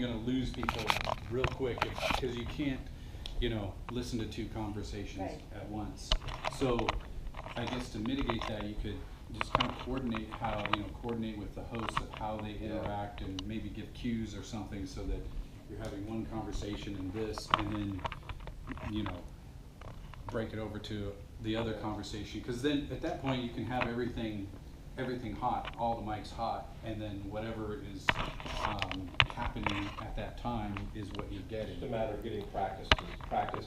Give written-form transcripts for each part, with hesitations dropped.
going to lose people real quick because you can't, you know, listen to two conversations Right. at once. So I guess to mitigate that, you could just kind of coordinate with the hosts of how they interact and maybe give cues or something so that you're having one conversation in this and then, you know, break it over to the other conversation. Because then at that point you can have everything hot, all the mics hot, and then whatever is happening at that time is what you're getting. It's just a matter of getting practiced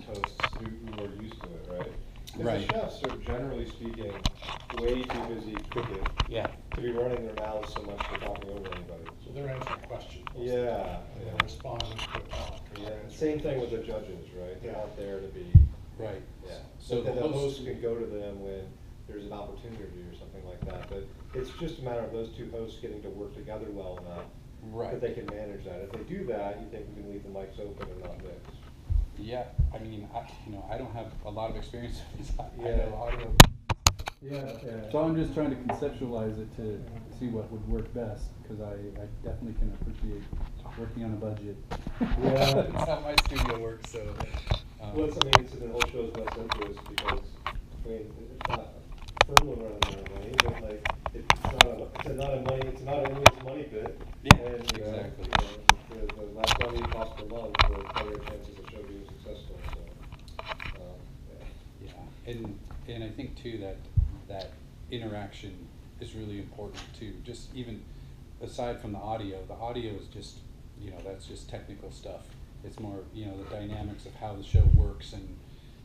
hosts who are used to it, right? Because Right. the chefs are, generally speaking, way too busy cooking Yeah. to be running their mouths so much they're talking over anybody. So they're answering questions. Yeah. They're responding to a talk. Yeah, same thing with the judges, right? They're not there to be, Right. yeah. So But then the the host- host can go to them when there's an opportunity or something like that. But it's just a matter of those two hosts getting to work together well enough Right. that they can manage that. If they do that, you think we can leave the mics open and not mix. Yeah, I mean, I don't have a lot of experience with this. I Yeah. know audio. Yeah. So I'm just trying to conceptualize it to see what would work best, because I definitely can appreciate working on a budget. Yeah. That's how my studio works, so. Well, it's in the whole show's best interest because, I mean, it's not Fernland running their own money, but like, it's not a money pit. Yeah, And, exactly. You know, the less money it costs per month, the better chances the show being successful, so, yeah. Yeah, and I think too that interaction is really important too. Just even aside from the audio is just, you know, that's just technical stuff. It's more, you know, the dynamics of how the show works and,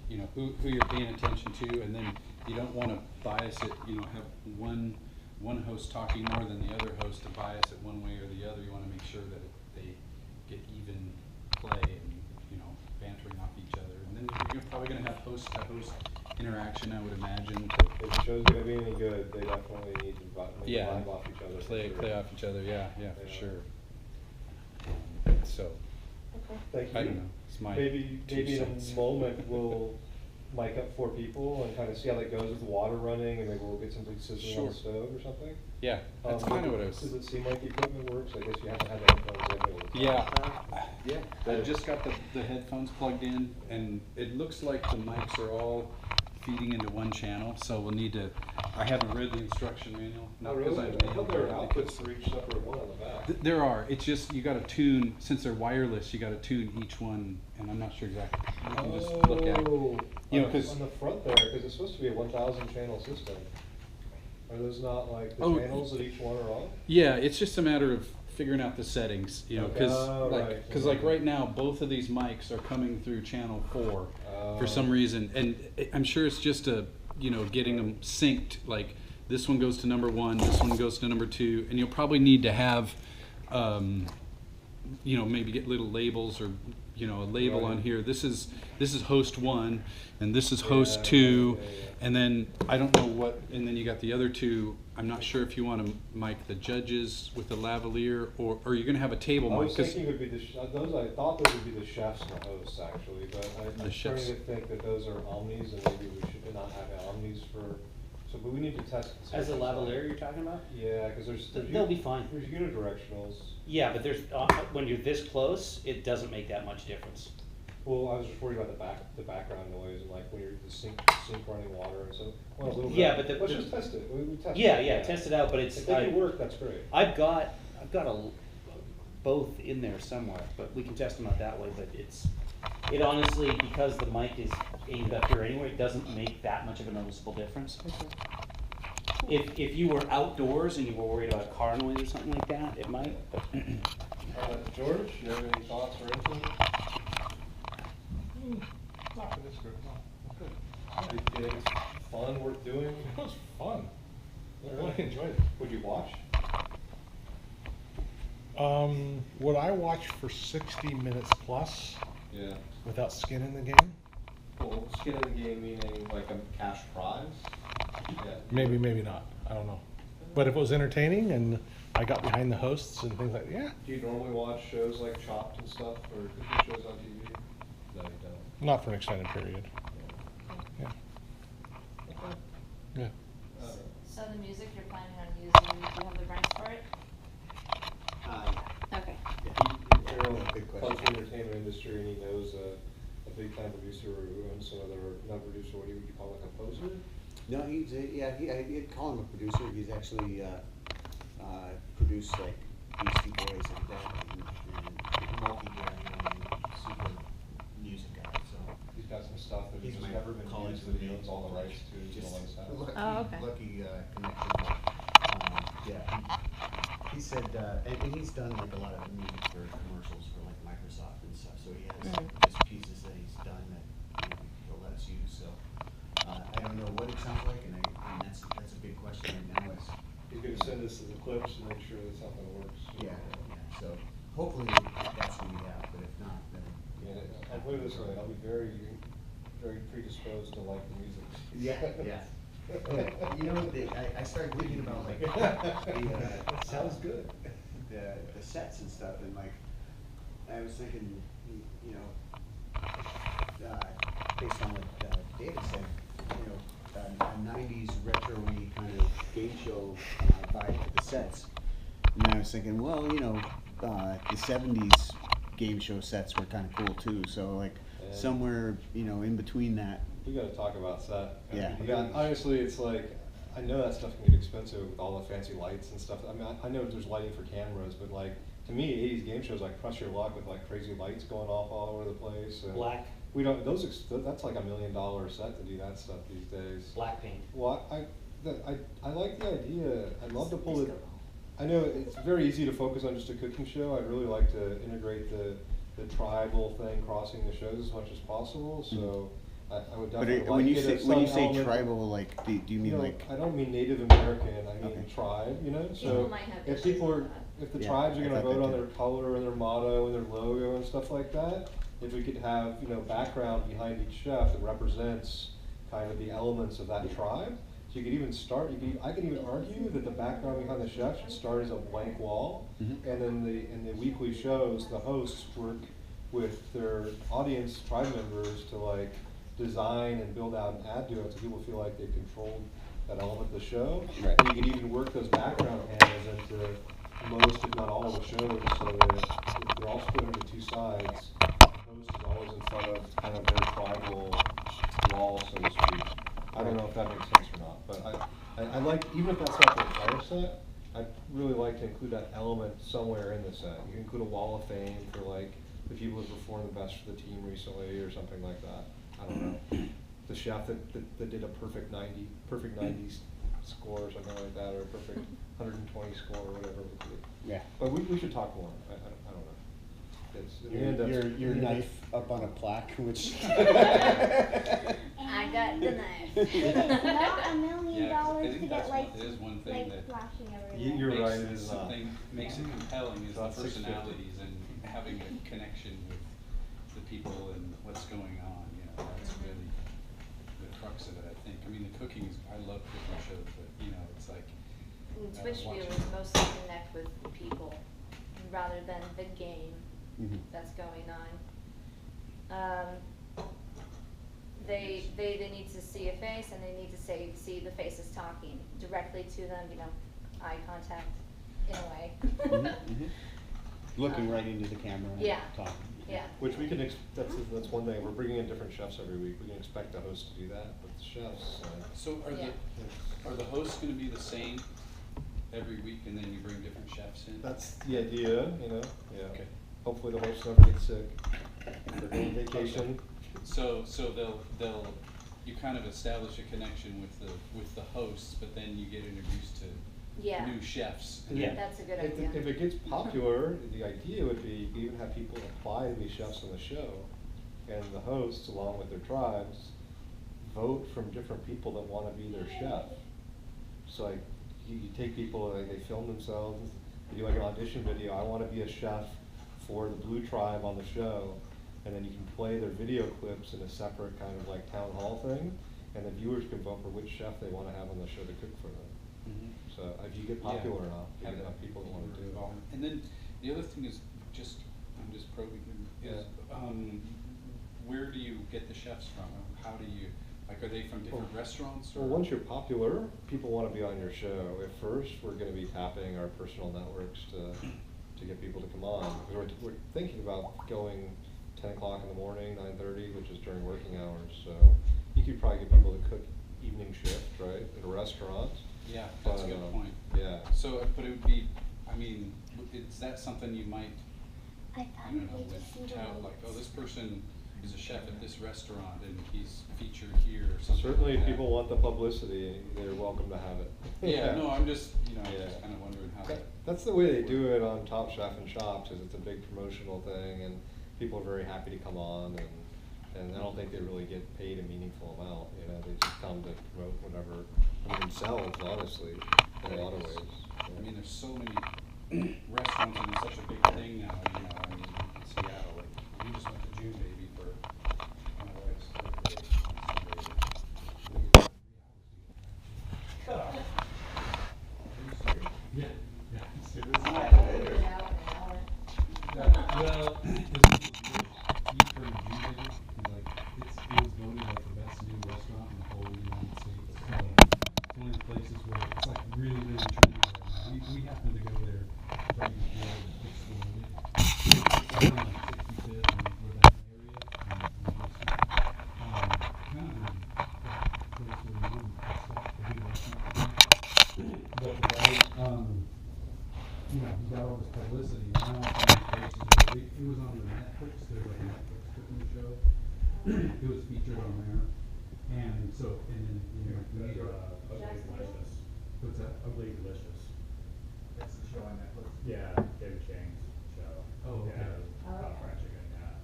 you know, who you're paying attention to, and then you don't want to bias it, you know, have one host talking more than the other host to bias it one way or the other. You want to make sure that they get even play and, you know, bantering off each other. And then you're probably going to have host to host interaction, I would imagine. If the show's gonna be any good, they definitely need to vibe off each other. Play off each other, yeah, for Yeah. sure. So, Thank you. I don't know, it's my Maybe 2 in cents. a moment we'll mic up 4 people and kind of see how that goes with the water running, and maybe we'll get something sizzling on the Sure. stove or something. Yeah, that's kind of what I Does was, it seem like the equipment works? I guess you haven't had the headphones in. yeah, I just got the headphones plugged in, and it looks like the mics are all feeding into one channel, so we'll need to, I haven't read the instruction manual, Oh, not because really? I've I thought there were outputs for each separate one on the back. There are, it's just, you gotta tune, since they're wireless, you gotta tune each one, and I'm not sure exactly, you can just look at it. You know, On 'cause- on the front there, because it's supposed to be a 1,000 channel system. Are those not like the Oh, channels that each one are on? Yeah, it's just a matter of figuring out the settings, you know, because Oh, right. like right now, both of these mics are coming through channel 4 for some Oh. reason, and I'm sure it's just getting them synced. Like this one goes to number 1, this one goes to number 2, and you'll probably need to have, maybe get little labels or a label Right. on here. This is host 1, and this is host Yeah, 2, yeah. and then I don't know what, and then you got the other 2. I'm not sure if you want to mic the judges with the lavalier, or you're going to have a table I mic. was thinking it would be I thought those would be the chefs and the hosts actually, but I'm starting chefs. to think that those are omnis and maybe we should not have omnis but we need to test. and see As a what's on. lavalier you're talking about? Yeah, because They'll be fine. There's unidirectionals. Yeah, but there's, when you're this close, it doesn't make that much difference. Well, I was just worried about the background noise and like when you're the sink running water and so. Well, a little bit. Yeah, but Let's just test it. We test Yeah, it. test it out, but it's, If they can work, that's great. I've got both in there somewhere, but we can test them out that way, but it honestly, because the mic is aimed up here anyway, it doesn't make that much of a noticeable difference. If you were outdoors and you were worried about car noise or something like that, it might, but. George, you have any thoughts or input? Not for this group, no. Good. Do you think it's fun, worth doing? It was fun. I really enjoyed it. Would you watch? Would I watch for 60 minutes plus Yeah. without skin in the game? Well, skin in the game meaning like a cash prize? Yeah. Maybe, maybe not. I don't know. But if it was entertaining and I got behind the hosts and things like that, yeah, Do you normally watch shows like Chopped and stuff, or cooking shows on TV? No, you don't. not for an extended period. Yeah. Okay. Yeah. So the music you're planning on using, do you have the rights for it? Yeah. Okay. Errol good comes question. from the entertainment industry and he knows a big time producer who owns some other, not producer, what do you call it, a composer? No, he's I'd call him a producer. He's actually produced like Beastie Boys and that, and multi-Grammy super music guy. So He's got some stuff that he's has my never been college used, that he roommate. owns all the rights to, and Just all that stuff. lucky, Oh, okay. lucky connection. Yeah, he said, and he's done like a lot of music for commercials for like Microsoft and stuff. So he has just pieces that he's done that he'll let us use. So I don't know what it sounds like, and that's a big question right now. Is He's gonna send us the clips and make sure that something works. yeah. So hopefully that's what we have, but if not, then Yeah, I'll put it this way, I'll be very, very predisposed to like the music. yeah. You know, I started thinking about like That sounds good. the sets and stuff, and like I was thinking, you know, based on what David said, you know, a '90s retro-y kind of game show vibe to the sets, and then I was thinking, well, you know, the '70s game show sets were kind of cool too. So like Yeah. somewhere, you know, in between that. We gotta talk about set. Yeah. I mean, honestly, it's like, I know that stuff can get expensive with all the fancy lights and stuff. I mean, I know there's lighting for cameras, but like, to me, 80s game shows like Crush Your Luck with like crazy lights going off all over the place. And Black. We don't, that's like $1 million set to do that stuff these days. Black paint. Well, I like the idea. I'd love to pull it. I know it's very easy to focus on just a cooking show. I'd really like to integrate the tribal thing crossing the shows as much as possible. So I would But definitely like when you it say if when you some say element- tribal, like, do you mean know, like? I don't mean Native American. I mean Okay. tribe. You know, People so might have if issues people with are, that. if the Yeah, tribes are I going to thought vote that on too. their color and their motto and their logo and stuff like that, if we could have background behind each chef that represents kind of the elements of that tribe. So you could even start. I could even argue that the background behind the chef should start as a blank wall, Mhm. and then in the weekly shows, the hosts work with their audience tribe members to like design and build out and add to it, so people feel like they've controlled that element of the show. Right. And you could even work those background panels into most, if not all, of the shows, so that they're all split into two sides. The host is always in front of kind of their tribal wall, so to speak. I don't know if that makes sense or not, but I like, even if that's not the entire set, I'd really like to include that element somewhere in the set. You can include a wall of fame for like the people who performed the best for the team recently or something like that. I don't know. The chef that did a perfect 90s score or something like that, or a perfect 120 score or whatever it would be. Yeah. But we should talk more. I don't know. It's, in the end, that's- Your knife up on a plaque, which. I got the knife. It is not $1 million Yeah, 'cause I to think get that's lights, it is one thing lights that flashing everywhere. You're makes right, it is not. something, makes it compelling is the About 650. personalities and having a connection with the people and what's going on, that's really the crux of it, I think. I mean, the cooking is, I love cooking shows, but, it's like, Twitch watching. viewers mostly connect with the people rather than the game Mhm. that's going on. They need to see a face and they need to see the faces talking directly to them, eye contact in a way. Mhm, mhm. Looking right into the camera and Yeah. talking. Yeah. Which we can, that's one thing, we're bringing in different chefs every week, we can expect the host to do that, but the chefs, so Yeah. are the hosts gonna be the same every week and then you bring different chefs in? that's the idea, yeah. Okay. Hopefully the hosts never get sick, they're going on vacation. So they'll, you kind of establish a connection with the hosts, but then you get introduced to Yeah. new chefs. Yeah. That's a good If idea. it gets popular, the idea would be you could even have people apply to be chefs on the show, and the hosts, along with their tribes, vote from different people that wanna be their chef. So like, you take people, like, they film themselves, they do like an audition video, I wanna be a chef for the Blue Tribe on the show, and then you can play their video clips in a separate kind of like town hall thing, and the viewers can vote for which chef they wanna have on the show to cook for them. Mhm. So if you get popular enough, you can have people that wanna do it. And then the other thing is I'm just probing, is, where do you get the chefs from? How do you, are they from different restaurants or? Well, once you're popular, people want to be on your show. At first, we're going to be tapping our personal networks to to get people to come on, because we're thinking about going 10 o'clock in the morning, 9:30, which is during working hours, so you could probably get people to cook evening shift, right, at a restaurant. Yeah, that's a But, good point. Yeah. So, but it would be, I mean, is that something you might, I I thought don't know, we just would see tout, the like, oh, lights. this person is a chef at this restaurant and he's featured here or something Certainly, like if that. people want the publicity, they're welcome to have it. Yeah, no, I'm just, Yeah. just kinda wondering how that. That's the way they do it on Top Chef and Shops, is it's a big promotional thing, and people are very happy to come on, and I don't think they really get paid a meaningful amount, you know, they just come to promote whatever, themselves, honestly, in a lot of ways. I mean, there's so many restaurants and it's such a big thing now, I mean, in Seattle, like, we just went to June Baby for my wife's birthday. Yeah, yeah, seriously. Well, he's from June Baby, he's like, it was voted like the best new restaurant in the whole United States. So, it's one of the places where it's like really, really trendy right now. We happened to go there right before it exploded. It's on like 65th and we're that area. And just, kind of the place where we wouldn't expect a good restaurant to be. But the guy, you know, he got all this publicity. Now it's on places where it was on the Netflix. There's like a Netflix cooking show. It was featured on there. And so, and then, you know, we Ugly Delicious. what's that? Ugly Delicious. That's the show on Netflix. Yeah, David Chang's show. Oh, okay. Yeah, about fried chicken, yeah.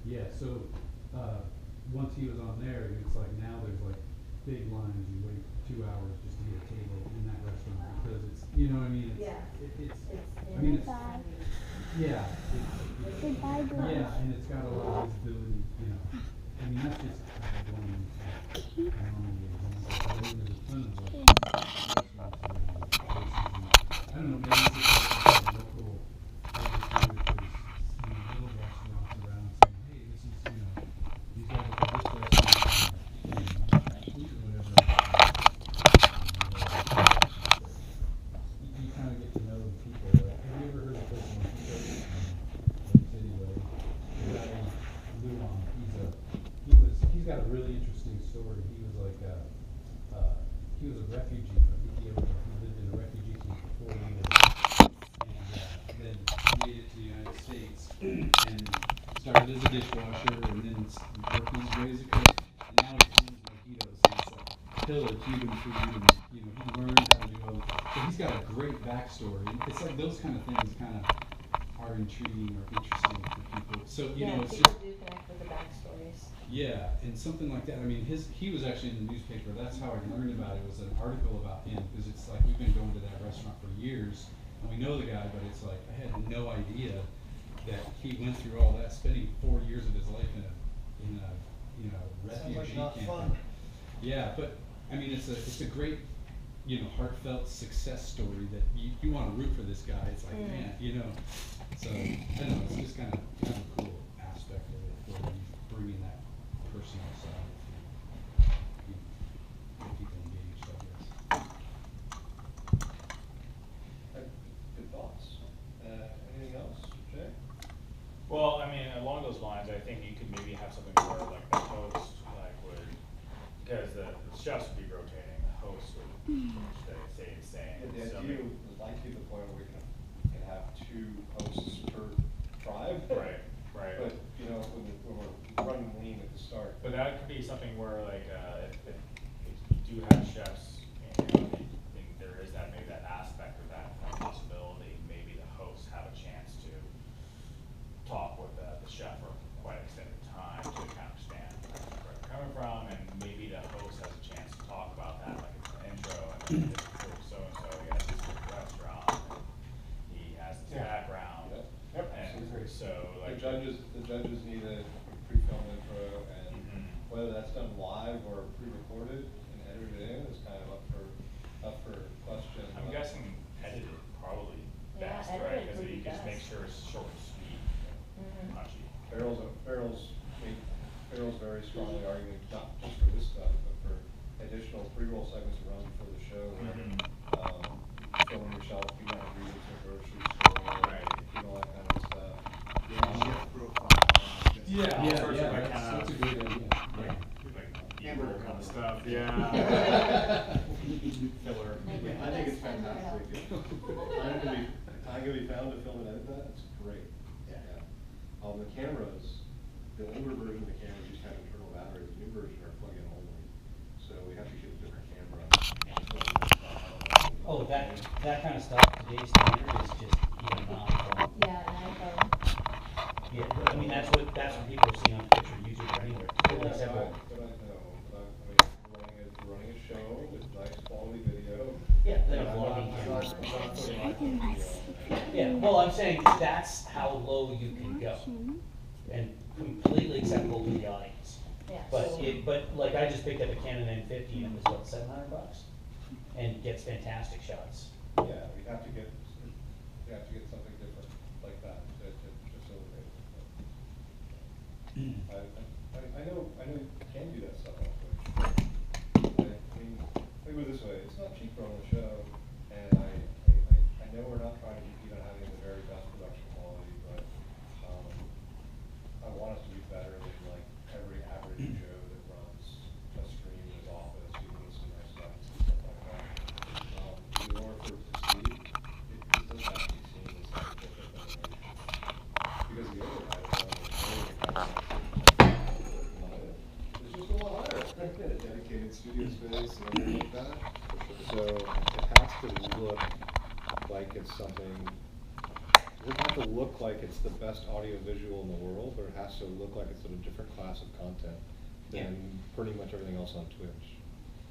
Yeah, so, once he was on there, it's like now there's like big lines, you wait 2 hours just to get a table in that restaurant because it's, you know what I mean? Yeah. It's, I mean, it's, Goodbye. yeah. Goodbye, girls. Yeah, and it's got a lot of visibility, you know. I mean, that's just one example. I mean, there's a ton of restaurants I don't know, maybe it's just like a local, little restaurants around saying, hey, this is, you know, these guys are this restaurant, and whatever. You kind of get to know the people. Like, have you ever heard of this one? City Way. The guy, Luan, he's got a really interesting story. He was like, he was a refugee from Ethiopia. He lived in a refugee camp for 4 years. And then made it to the United States and started as a dishwasher and then worked his way as a cook. And now he owns mojitos. And it's like killer Cuban food and, you know, he learned how to do all this. So he's got a great backstory. It's like those kind of things kind of are intriguing or interesting for people. So, you know, it's people just, do connect with the backstories. yeah, and something like that. I mean, he was actually in the newspaper. That's how I learned about it. Was an article about him because it's like we've been going to that restaurant for years and we know the guy, but it's like I had no idea that he went through all that, spending 4 years of his life in a you know refugee camp. Yeah, but I mean, it's a great, you know, heartfelt success story that you want to root for this guy. It's like, man, you know. So I don't know. It's just kind of a cool aspect of it, where he's bringing that personal side. Get people engaged, I guess. Good thoughts. Anything else, Jay? Well, I mean, along those lines, I think you could maybe have something where like the host would, because the chefs would be rotating, the host would stay the same. The So idea would like to be the point where we can have 2 hosts per tribe. Right, right. But, you know, when we're running lean at the start. But that could be something where like, if you do have chefs, you know, I think there is that, maybe that aspect or that possibility, maybe the hosts have a chance to talk with the chef for quite an extended time to kind of understand where they're coming from, and maybe the host has a chance to talk about that, like it's an intro, and then this is so-and-so, he has this restaurant, and he has this background. Yep. And so, like. The judges need a pre-film intro, and Mhm. whether that's done live or pre-recorded and edited in is kind of up for question. I'm guessing edited probably Yeah, best, edited right? Because would you be just make best. sure it's short and sweet, Mhm. punchy. Farrell's very strongly arguing, not just for this stuff, but for additional pre-roll segments to run before the show. Where, Mhm. filming yourself, you might read it to a grocery store, Right. you Yeah, all Yeah, sorts yeah, of like that's kind a of, great idea. like evil kind of stuff, yeah. Filler. I think it's fantastic. Time can be found to film and edit that, it's great. Yeah. The cameras, the older version of the cameras used to have internal batteries, the new version are plug-in only. So we have to get a different camera. Oh, that kind of stuff, today's standard is just even non-phone. Yeah, an iPhone. Yeah, I mean, that's what people are seeing on Twitch or YouTube or anywhere. But Like several. We're running a show with nice quality video. Yeah, they have I'm vlogging not- cameras. I'm not putting my video on there. Yeah, well, I'm saying that's how low you can go, and completely acceptable to the audience. Yeah. But like I just picked up a Canon N50 and it was what, $700, and gets fantastic shots. Yeah, we have to get something different like that to facilitate it. I know you can do that stuff on Twitch. I mean, think of it this way, it's not cheap to run the show, and I know we're not trying to compete on having the very best production quality, but, I want us to be better than like every average Joe that runs a stream in his office, even with some nice lights and stuff like that. In order for it to succeed, it does have to be seen as like a different generation. Because the overhead is it's just a lot higher. A dedicated studio space and everything like that. So it has to look like it's something, it doesn't have to look like it's the best audio visual in the world, but it has to look like it's a different class of content than pretty much everything else on Twitch.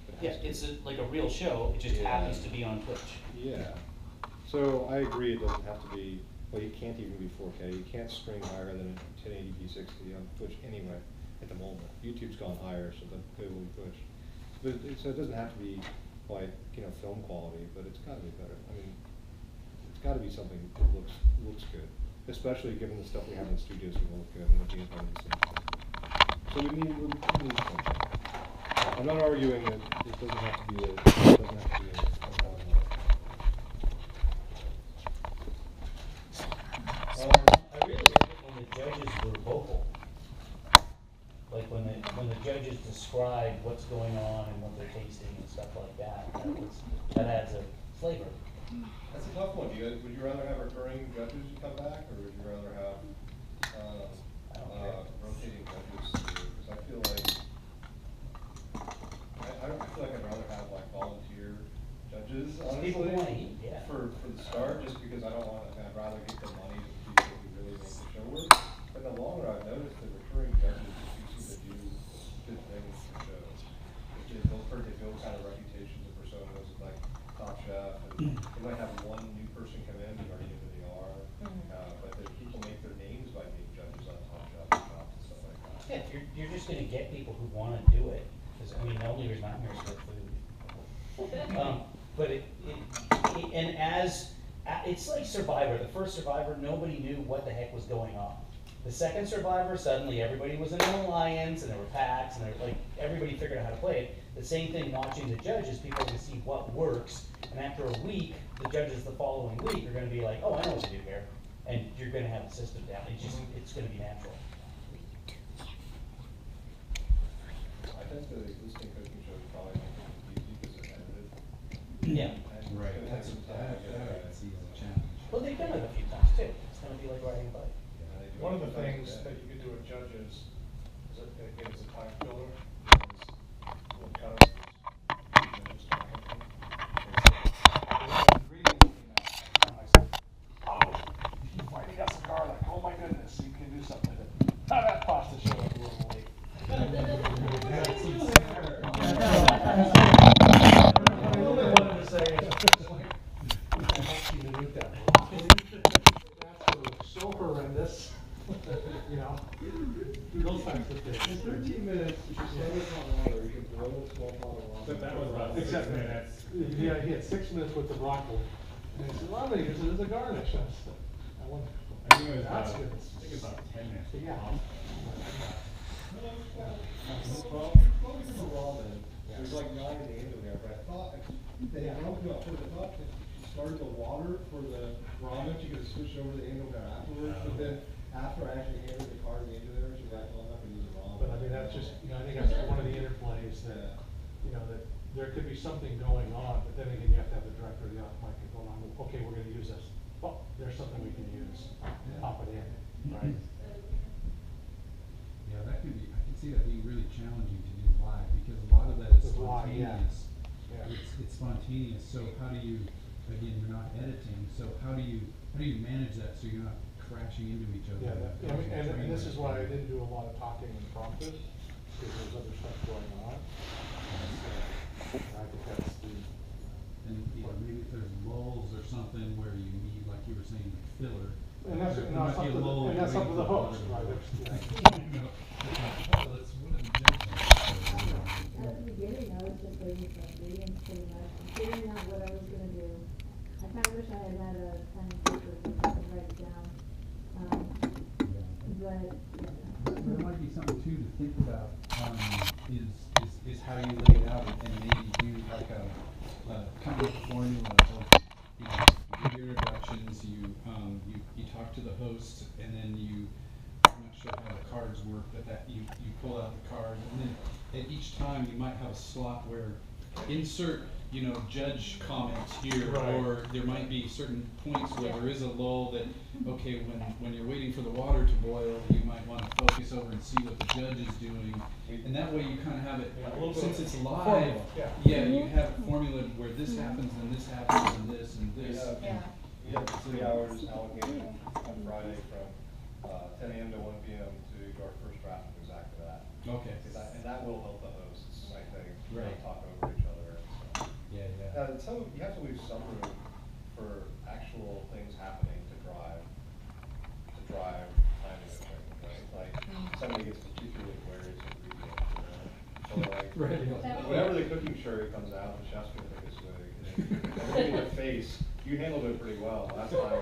It Yeah, has to. it's like a real show, it just Yeah. happens to be on Twitch. Yeah. So I agree it doesn't have to be, well, you can't even be 4K. You can't stream higher than 1080p 60 on Twitch anyway at the moment. YouTube's gone higher, so that they will push. But so it doesn't have to be like, film quality, but it's gotta be better. I mean, it's gotta be something that looks good. Especially given the stuff we have in the studios that look good and looking at the same thing. So we need something. I'm not arguing that it doesn't have to be I really like it when the judges were vocal. Like when the judges describe what's going on and what they're tasting and stuff like that. That adds a flavor. That's a tough one. Would you rather have recurring judges come back, or would you rather have rotating judges? Because I feel like I'd rather have like volunteer judges, honestly. People wanna eat, yeah. For the start, just because I'd rather get the money to the people who really make the show work. But in the long run, I've noticed that recurring judges seem to do good things for shows. They build kind of reputations and personas like Top Chef, and they might have one new person come in who already know who they are, but people make their names by being judges on Top Chef and Chops and stuff like that. Yeah, you're just gonna get people who wanna do it, cause I mean, the only reason I'm here is for food. But it's like Survivor. The first Survivor, nobody knew what the heck was going on. The second Survivor, suddenly everybody was in an alliance, and there were packs, and everybody figured out how to play it. The same thing watching the judges, people can see what works, and after a week, the judges the following week are gonna be like, oh, I know what to do here. And you're gonna have the system down. It's gonna be natural. I think the existing cooking shows probably make it easy because it's edited. Yeah. And Right, it's gonna that's, take some time to get that I right. see as a challenge. Well, they've done it a few times too. It's gonna be like riding a bike. Yeah, they do One of it the sometimes things a that day. you could do with judges is a time filler, what cuts is, just talking to them. Why do you got some garlic? Oh my goodness, you can do something with it. How that pasta showed up a little late. All I wanted to say is, I hope you didn't that. That's so horrendous, those types of things. In 13 minutes, if you set it on water, you can boil a small pot of water. But that was about 6 Except- minutes. Yeah, he had 6 minutes with the broccoli. And he said, well, I'm gonna use it as a garnish. I wonder. I think it was That's about, good. I think it was about 10 minutes. Yeah. Well, for the ramen, there's like 9 in the end of there, but I thought, I thought if she started the water for the ramen, she could have switched over to the end of there afterwards, but then after I actually handed the card in the end of there, she was realize that, you know, that there could be something going on, but then again, you have to have the director of the off mic and go on, okay, we're gonna use this. Oh, there's something we can use, pop it in, right? Yeah, that can be, I can see that being really challenging to do live, because a lot of that is It's live, yeah. spontaneous. Yeah. It's spontaneous, so how do you, again, you're not editing, so how do you manage that so you're not crashing into each other? Yeah, causing and train this is wreck? why I didn't do a lot of talking impromptu, because there's other stuff going on. So, I think that's the, And, you know, maybe if there's lulls or something where you need, like you were saying, like filler. and that's, there and might that's up be a to lull the, and that's up to waiting the for host, water. right? There's, You know, it's like, oh, let's, what did the judge say? At the beginning, I was just waiting for ingredients pretty much, and figuring out what I was gonna do. I kinda wish I had a pen and paper so I could write it down. But, There might be something too to think about, is how you lay it out and maybe do like a kind of formula of, you know, you do your introductions, you talk to the host, and then I'm not sure how the cards work, but that you pull out the card, and then at each time you might have a slot where insert, you know, judge comments here, Right. or there might be certain points where there is a lull that, okay, when you're waiting for the water to boil, you might want to focus over and see what the judge is doing, and that way you kind of have it, Yeah, a little bit since of it's a live, formula, yeah. you have a formula where this happens, and this happens, and this, and this. Yeah. We have 3 hours allocated on Friday from 10 a.m. to 1 p.m. to do our first draft of exactly that. Okay. And that will help the hosts, I think, Right. talk over each other. So. Yeah, You have to leave some room for actual things happening to drive timing of things, right? Like, somebody gets particularly wary of ingredients, you know? Or like, Right. whenever the cooking sherry comes out, the chef's gonna think it's big. Everything in the face, you handled it pretty well. Last time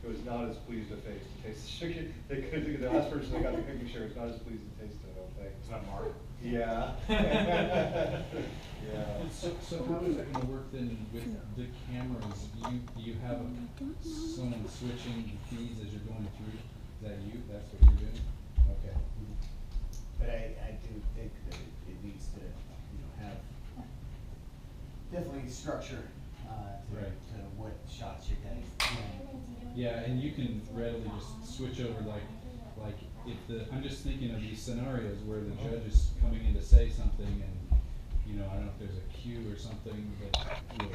it was not as pleased a face to taste the sugar. The last person that got the cooking sherry was not as pleased to taste it, I don't think. Is that Mark? Yeah. Yeah. So how is that gonna work then with the cameras? You have someone switching the feeds as you're going through? Is that you? That's what you're doing? Okay. But I do think that it needs to, you know, have definitely structure, Right. to what shots you're getting. Yeah, and you can readily just switch over like if I'm just thinking of these scenarios where the judge is coming in to say something and, you know, I don't know if there's a cue or something that will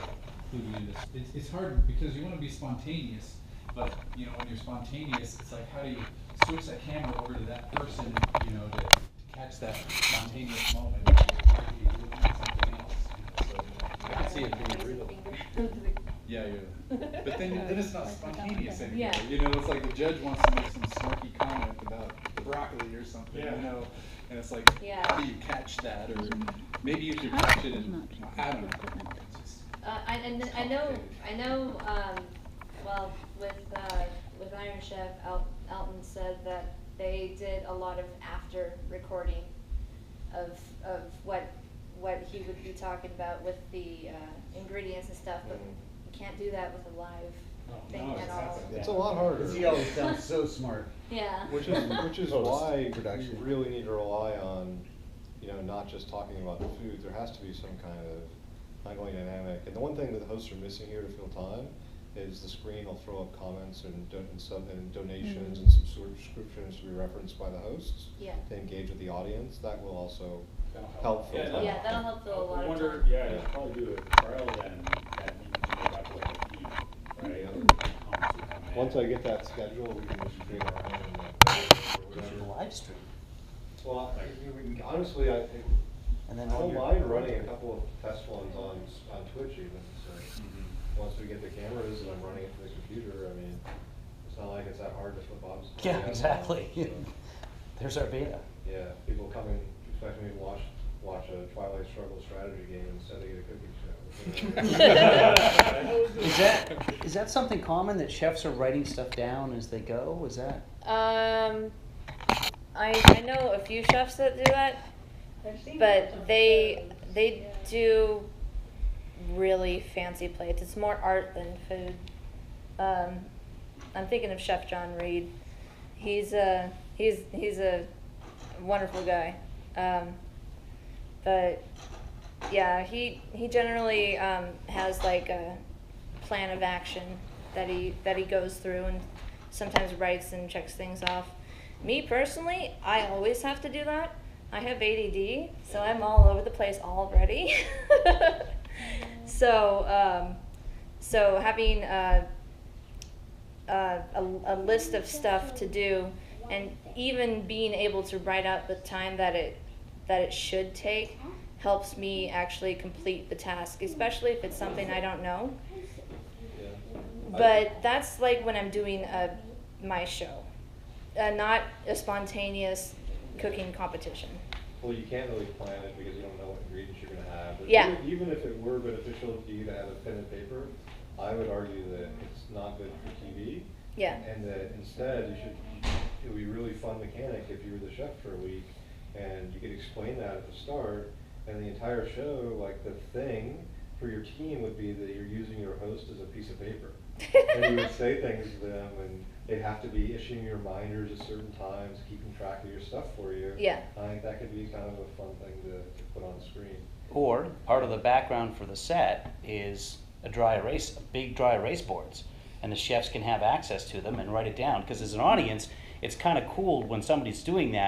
clue you into, it's hard because you wanna be spontaneous, but, you know, when you're spontaneous, it's like, how do you switch that camera over to that person, you know, to catch that spontaneous moment? Maybe you're looking at something else, you know, so I can see it being real. Yeah, but then it's not spontaneous anymore. Yeah. You know, it's like the judge wants to make some snarky comment about the broccoli or something, you know, and it's like, Yeah. how do you catch that? Or maybe you should catch it in, I don't know. It's just I know, well, with Iron Chef, Alton said that they did a lot of after recording of what he would be talking about with the ingredients and stuff, but you can't do that with a live thing at all. It's a lot harder. He always sounds so smart. Yeah. Which is why you really need to rely on, you know, not just talking about the food. There has to be some kind of ongoing dynamic. And the one thing that the hosts are missing here to fill time is the screen will throw up comments and donations and some subscriptions to be referenced by the hosts Yeah. to engage with the audience. That will also help fill time. Yeah, that'll help fill a lot I of wonder, time. yeah, you could probably do a trial then, that you can make up like a feed, right? Once I get that schedule, we can just create our own. You should live stream. Well, honestly, I And then I all don't your- mind running a couple of test ones on Twitch even, so. Once we get the cameras and I'm running it from the computer, I mean, it's not like it's that hard to flip on. Yeah, exactly. So, There's our beta. yeah, people come in expecting me to watch a Twilight Struggle strategy game instead of get a cooking show. Is that something common that chefs are writing stuff down as they go? Is that? I know a few chefs that do that, but they do really fancy plates. It's more art than food. I'm thinking of Chef John Reed. He's a wonderful guy. But yeah, he generally has like a plan of action that he goes through and sometimes writes and checks things off. Me personally, I always have to do that. I have ADD, so I'm all over the place already. So having a list of stuff to do, and even being able to write out the time that it should take, helps me actually complete the task, especially if it's something I don't know. But that's like when I'm doing my show, not a spontaneous cooking competition. Well, you can't really plan it because you don't know what ingredients you're gonna have. But Yeah. Even if it were beneficial to you to have a pen and paper, I would argue that it's not good for TV. Yeah. And that instead, it would be a really fun mechanic if you were the chef for a week and you could explain that at the start, and the entire show, like the thing for your team would be that you're using your host as a piece of paper. And you would say things to them, and they'd have to be issuing you reminders at certain times, keeping track of your stuff for you. Yeah. I think that could be kind of a fun thing to put on the screen. Or part of the background for the set is big dry erase boards, and the chefs can have access to them and write it down. Because as an audience, it's kind of cool when somebody's doing that.